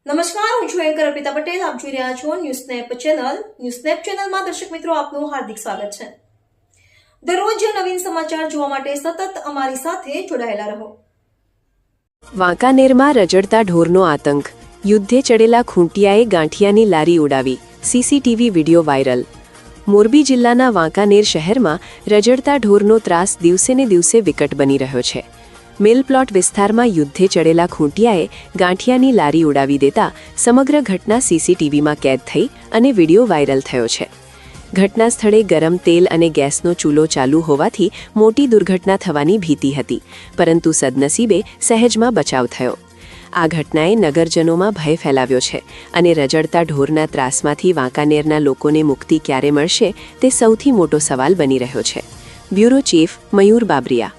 નમસ્કાર, હું છું એન્કર અર્પિતા પટેલ. આપ જોઈ રહ્યા છો news snap channel. News snap ચેનલમાં દર્શક મિત્રો આપનું હાર્દિક સ્વાગત છે. દરરોજ નવીન સમાચાર જોવા માટે સતત અમારી સાથે જોડાયેલા રહો. વાંકાનેરમાં રજડતા ઢોરનો આતંક. યુદ્ધે ચડેલા ખૂંટિયાએ ગાંઠિયાની લારી ઉડાવી. CCTV video viral. મોરબી જિલ્લાના વાંકાનેર શહેરમાં રજડતા ઢોરનો ત્રાસ દિવસેને દિવસે વિકટ બની રહ્યો છે. મિલ પ્લોટ વિસ્તારમાં યુદ્ધે ચડેલા ખૂંટિયાએ ગાંઠિયાની લારી ઉડાવી દેતા સમગ્ર ઘટના સીસીટીવીમાં કેદ થઈ અને વિડીયો વાયરલ થયો છે. ઘટના સ્થળે ગરમ તેલ અને ગેસનો ચૂલો ચાલુ હોવાથી મોટી દુર્ઘટના થવાની ભીતિ હતી, પરંતુ સદનસીબે સહેજમાં બચાવ થયો. આ ઘટનાએ નગરજનોમાં ભય ફેલાવ્યો છે અને રજડતા ઢોરના ત્રાસમાંથી વાંકાનેરના લોકોને મુક્તિ ક્યારે મળશે તે સૌથી મોટો સવાલ બની રહ્યો છે. બ્યુરો ચીફ મયુર બાબરિયા.